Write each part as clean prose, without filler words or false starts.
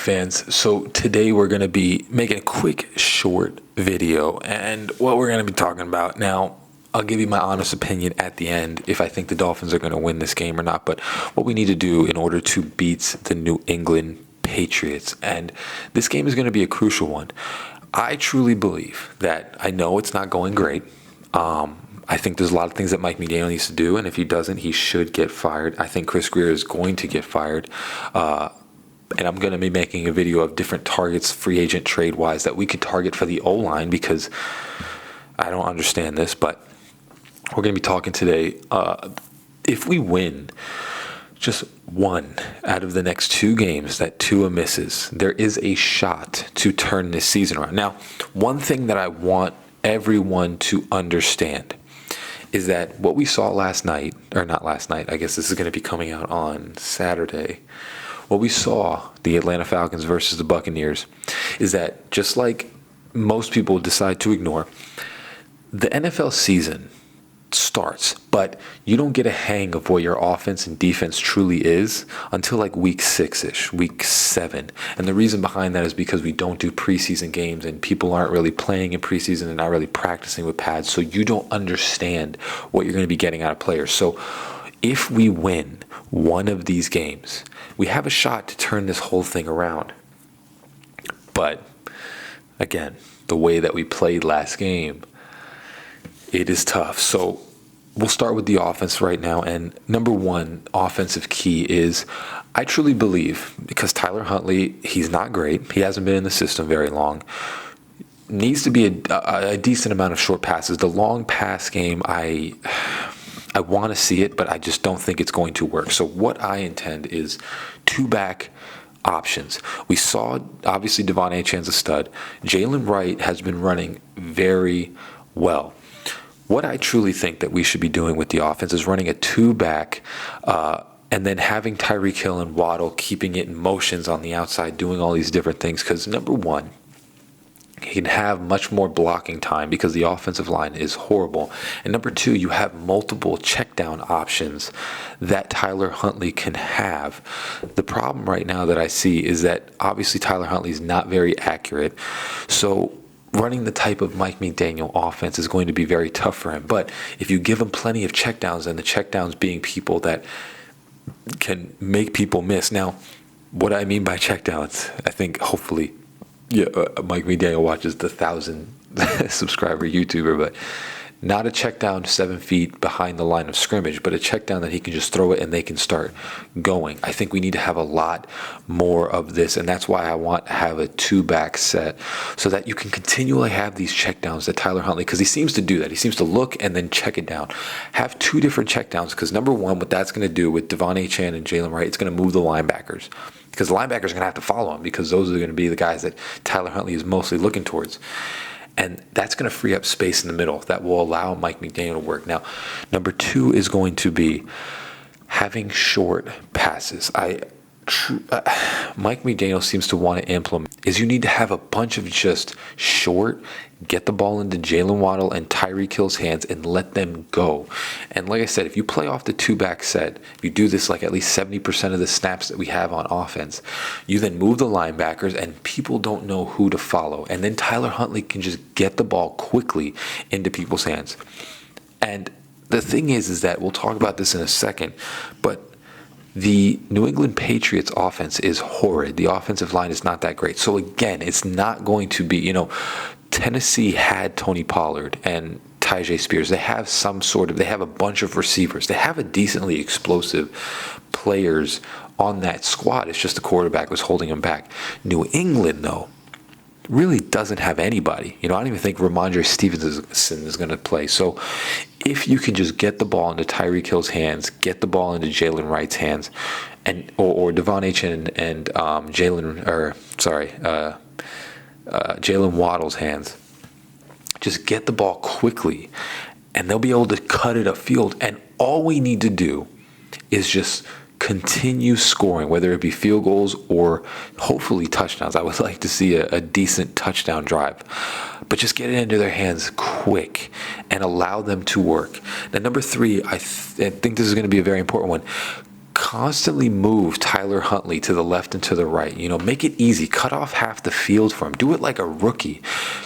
fans. So today we're going to be making a quick, short video, and what we're going to be talking about now, I'll give you my honest opinion at the end if I think the Dolphins are going to win this game or not, but what we need to do in order to beat the New England Patriots. And this game is going to be a crucial one. I truly believe that, I know it's not going great. I think there's a lot of things that Mike McDaniel needs to do, and if he doesn't, he should get fired. I think Chris Grier is going to get fired. And I'm going to be making a video of different targets, free agent trade-wise, that we could target for the O-line, because I don't understand this, but we're going to be talking today. If we win just one out of the next two games that Tua misses, there is a shot to turn this season around. Now, one thing that I want everyone to understand is that what we saw last night, or not last night, I guess this is going to be coming out on Saturday. What we saw, the Atlanta Falcons versus the Buccaneers, is that just like most people decide to ignore, the NFL season starts, but you don't get a hang of what your offense and defense truly is until like week 6-ish, week 7. And the reason behind that is because we don't do preseason games and people aren't really playing in preseason and not really practicing with pads. So you don't understand what you're going to be getting out of players. So if we win one of these games, we have a shot to turn this whole thing around. But again, the way that we played last game, it is tough. So we'll start with the offense right now. And number one offensive key is, I truly believe, because Tyler Huntley, he's not great. He hasn't been in the system very long. Needs to be a decent amount of short passes. The long pass game, I want to see it, but I just don't think it's going to work. So what I intend is two-back options. We saw, obviously, Devon Achane's a stud. Jalen Wright has been running very well. What I truly think that we should be doing with the offense is running a two-back and then having Tyreek Hill and Waddle keeping it in motions on the outside, doing all these different things. Because number one, he can have much more blocking time because the offensive line is horrible. And number two, you have multiple check down options that Tyler Huntley can have. The problem right now that I see is that obviously Tyler Huntley is not very accurate. So running the type of Mike McDaniel offense is going to be very tough for him. But if you give him plenty of checkdowns, and the checkdowns being people that can make people miss. Now, what I mean by checkdowns, I think hopefully, Mike McDaniel watches the 1,000 subscriber YouTuber, but not a check down 7 feet behind the line of scrimmage, but a check down that he can just throw it and they can start going. I think we need to have a lot more of this, and that's why I want to have a two-back set so that you can continually have these check downs that Tyler Huntley, because he seems to do that. He seems to look and then check it down. Have two different check downs, because number one, what that's going to do with Devon Achane and Jalen Wright, it's going to move the linebackers, because the linebackers are going to have to follow him, because those are going to be the guys that Tyler Huntley is mostly looking towards. And that's going to free up space in the middle that will allow Mike McDaniel to work. Now, number two is going to be having short passes. Mike McDaniel seems to want to implement is you need to have a bunch of just short, get the ball into Jalen Waddle and Tyreek Hill's hands and let them go. And like I said, if you play off the two-back set, if you do this like at least 70% of the snaps that we have on offense, you then move the linebackers and people don't know who to follow. And then Tyler Huntley can just get the ball quickly into people's hands. And the thing is that we'll talk about this in a second, but the New England Patriots offense is horrid. The offensive line is not that great. So again, it's not going to be, Tennessee had Tony Pollard and Tyjae Spears. They have they have a bunch of receivers. They have a decently explosive players on that squad. It's just the quarterback was holding them back. New England, though, really doesn't have anybody. I don't even think Ramondre Stevenson is going to play. So if you can just get the ball into Tyreek Hill's hands, get the ball into Jalen Wright's hands, and or Devon Achane and Jalen Waddle's hands, just get the ball quickly, and they'll be able to cut it upfield. And all we need to do is just continue scoring, whether it be field goals or hopefully touchdowns. I would like to see a decent touchdown drive, but just get it into their hands quick and allow them to work. Now, number three, I think this is going to be a very important one. constantly move Tyler Huntley to the left and to the right. Make it easy. Cut off half the field for him. Do it like a rookie.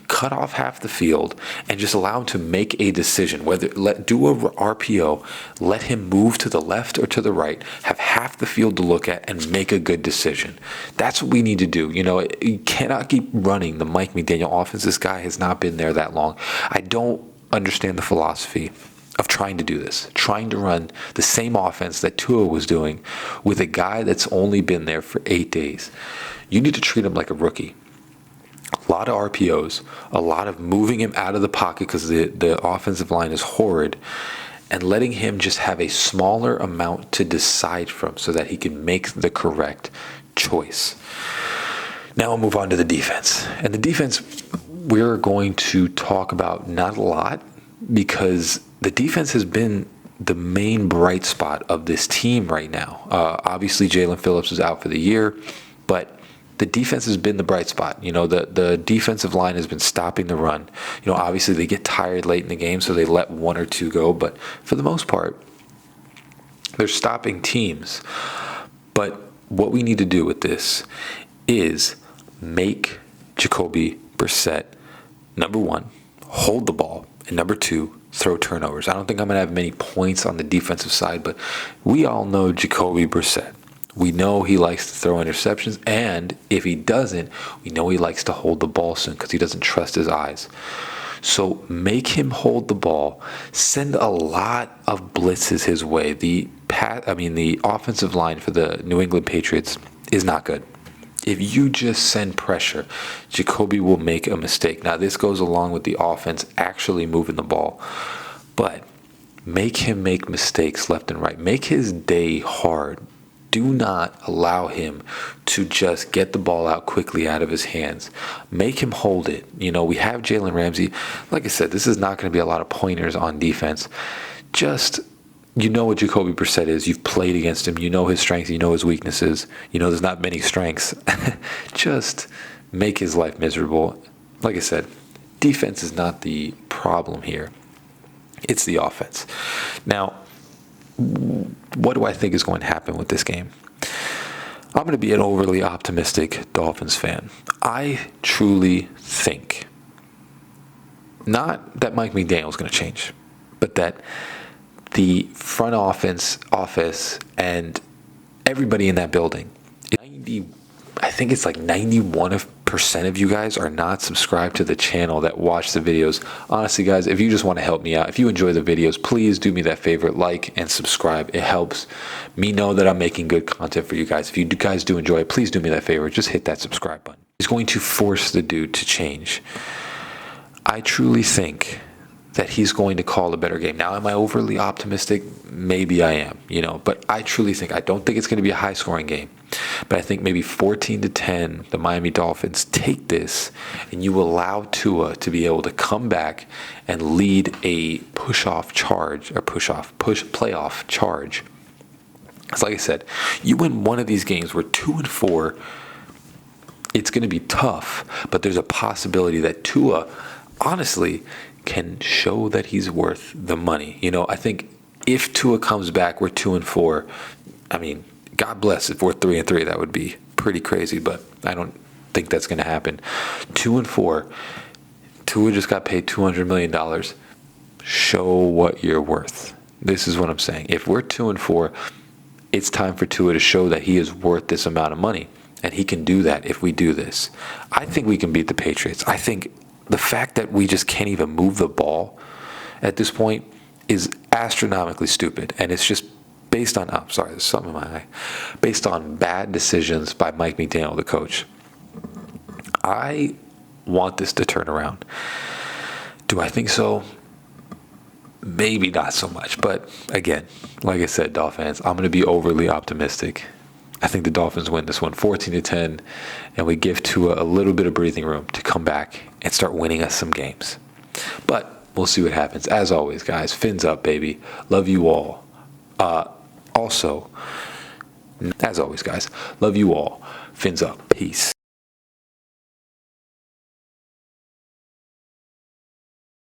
Cut off half the field and just allow him to make a decision. Do a RPO, let him move to the left or to the right, have half the field to look at, and make a good decision. That's what we need to do. You cannot keep running the Mike McDaniel offense. This guy has not been there that long. I don't understand the philosophy of trying to do this, trying to run the same offense that Tua was doing with a guy that's only been there for 8 days. You need to treat him like a rookie. A lot of RPOs, a lot of moving him out of the pocket because the offensive line is horrid, and letting him just have a smaller amount to decide from so that he can make the correct choice. Now we'll move on to the defense. And the defense, we're going to talk about not a lot, because the defense has been the main bright spot of this team right now. Obviously, Jalen Phillips is out for the year, but the defense has been the bright spot. The defensive line has been stopping the run. Obviously, they get tired late in the game, so they let one or two go. But for the most part, they're stopping teams. But what we need to do with this is make Jacoby Brissett, number one, hold the ball, and number two, throw turnovers. I don't think I'm going to have many points on the defensive side, but we all know Jacoby Brissett. We know he likes to throw interceptions, and if he doesn't, we know he likes to hold the ball soon because he doesn't trust his eyes. So make him hold the ball. Send a lot of blitzes his way. The offensive line for the New England Patriots is not good. If you just send pressure, Jacoby will make a mistake. Now, this goes along with the offense actually moving the ball, but make him make mistakes left and right. Make his day hard. Do not allow him to just get the ball out quickly out of his hands. Make him hold it. We have Jalen Ramsey. Like I said, this is not going to be a lot of pointers on defense. Just, what Jacoby Brissett is. You've played against him. You know his strengths. You know his weaknesses. There's not many strengths. Just make his life miserable. Like I said, defense is not the problem here. It's the offense. Now, what do I think is going to happen with this game? I'm going to be an overly optimistic Dolphins fan. I truly think, not that Mike McDaniel is going to change, but that the front office and everybody in that building, I think it's like 91% of you guys are not subscribed to the channel that watch the videos. Honestly, guys, if you just want to help me out, if you enjoy the videos, please do me that favor, like and subscribe. It helps me know that I'm making good content for you guys. If you guys do enjoy it, please do me that favor. Just hit that subscribe button. It's going to force the dude to change. I truly think that he's going to call a better game. Now, am I overly optimistic? Maybe I am, but I truly think, I don't think it's going to be a high-scoring game, but I think maybe 14-10, the Miami Dolphins take this, and you allow Tua to be able to come back and lead a playoff charge. It's like I said, you win one of these games, we're 2-4, it's going to be tough, but there's a possibility that Tua, honestly, can show that he's worth the money. I think if Tua comes back, we're 2-4. I mean, God bless if we're 3-3. That would be pretty crazy, but I don't think that's going to happen. 2-4. Tua just got paid $200 million. Show what you're worth. This is what I'm saying. If we're 2-4, it's time for Tua to show that he is worth this amount of money, and he can do that if we do this. I think we can beat the Patriots. I think the fact that we just can't even move the ball at this point is astronomically stupid. And it's just based on, there's something in my eye, based on bad decisions by Mike McDaniel, the coach. I want this to turn around. Do I think so? Maybe not so much. But again, like I said, Dolphins, I'm going to be overly optimistic. I think the Dolphins win this one 14-10, and we give Tua a little bit of breathing room to come back and start winning us some games. But we'll see what happens. As always, guys, fins up, baby. Love you all. Also, as always, guys, love you all. Fins up. Peace.